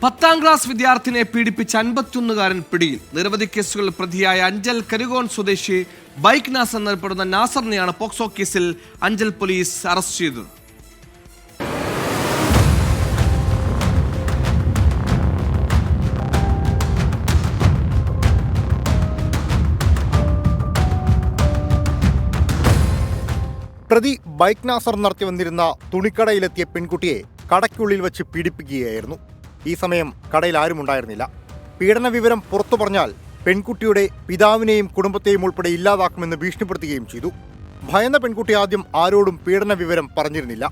10ാം class വിദ്യാർത്ഥിനെ പീഡിപ്പിച്ച 51കാരൻ പിടിയിൽ. നിരവധി കേസുകളിൽ പ്രതിയായ അഞ്ചൽ കരികോൺ സ്വദേശി ബൈക്ക് നാസർ എന്നറിയപ്പെടുന്ന നാസറിനെയാണ് പോക്സോ കേസിൽ അഞ്ചൽ പോലീസ് അറസ്റ്റ് ചെയ്തത്. പ്രതി ബൈക്ക് നാസർ നടത്തി വന്നിരുന്ന തുണിക്കടയിലെത്തിയ പെൺകുട്ടിയെ കടയ്ക്കുള്ളിൽ വെച്ച് പീഡിപ്പിക്കുകയായിരുന്നു. ഈ സമയം കടയിൽ ആരും ഉണ്ടായിരുന്നില്ല. പീഡന വിവരം പുറത്തു പറഞ്ഞാൽ പെൺകുട്ടിയുടെ പിതാവിനെയും കുടുംബത്തെയും ഉൾപ്പെടെ ഇല്ലാതാക്കുമെന്ന് ഭീഷണിപ്പെടുത്തുകയും ചെയ്തു. ഭയന്ന പെൺകുട്ടി ആദ്യം ആരോടും പീഡന വിവരം പറഞ്ഞിരുന്നില്ല.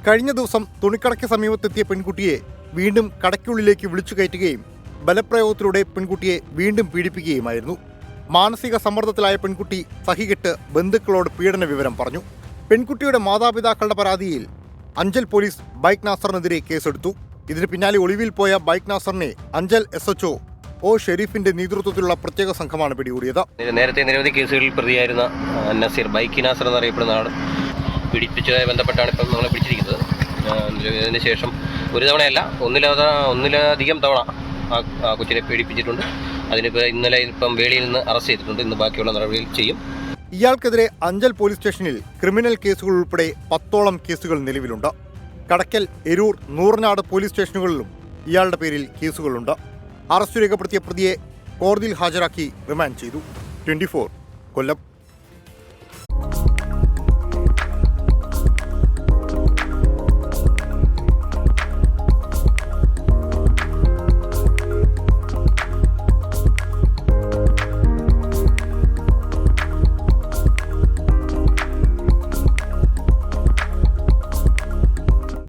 കഴിഞ്ഞ ദിവസം തുണിക്കടയ്ക്ക് സമീപത്തെത്തിയ പെൺകുട്ടിയെ വീണ്ടും കടയ്ക്കുള്ളിലേക്ക് വിളിച്ചു കയറ്റുകയും ബലപ്രയോഗത്തിലൂടെ പെൺകുട്ടിയെ വീണ്ടും പീഡിപ്പിക്കുകയുമായിരുന്നു. മാനസിക സമ്മർദ്ദത്തിലായ പെൺകുട്ടി സഹികെട്ട് ബന്ധുക്കളോട് പീഡന വിവരം പറഞ്ഞു. പെൺകുട്ടിയുടെ മാതാപിതാക്കളുടെ പരാതിയിൽ അഞ്ചൽ പോലീസ് ബൈക്ക് നാസറിനെതിരെ കേസെടുത്തു. ഇതിന് പിന്നാലെ ഒളിവിൽ പോയ ബൈക്ക് നാസറിനെ അഞ്ചൽ SHO ഒ ഷെരീഫിന്റെ നേതൃത്വത്തിലുള്ള പ്രത്യേക സംഘമാണ് പിടികൂടിയത്. നേരത്തെ നിരവധി കേസുകളിൽ പ്രതിയായിരുന്ന നസീർ ബൈക്ക് നാസർ എന്നറിയപ്പെടുന്ന ആൾ പീഡിപ്പിച്ചതുമായി ബന്ധപ്പെട്ടാണ് ഇപ്പം നമ്മളെ പിടിച്ചിരിക്കുന്നത്. ഇതിന് ശേഷം ഒരു തവണയല്ല ഒന്നിലധികം തവണ ആ കൊച്ചിനെ പീഡിപ്പിച്ചിട്ടുണ്ട്. അതിനിപ്പോൾ ഇന്നലെ വേളിയിൽ നിന്ന് അറസ്റ്റ് ചെയ്തിട്ടുണ്ട്. ഇന്ന് ബാക്കിയുള്ള നടപടികൾ ചെയ്യും. ഇയാൾക്കെതിരെ അഞ്ചൽ പോലീസ് സ്റ്റേഷനിൽ ക്രിമിനൽ കേസുകൾ ഉൾപ്പെടെ 10ഓളം കേസുകൾ നിലവിലുണ്ട്. കടക്കൽ, എരൂർ, നൂറനാട് പോലീസ് സ്റ്റേഷനുകളിലും ഇയാളുടെ പേരിൽ കേസുകളുണ്ട്. അറസ്റ്റ് രേഖപ്പെടുത്തിയ പ്രതിയെ കോടതിയിൽ ഹാജരാക്കി റിമാൻഡ് ചെയ്തു. 24 കൊല്ലം.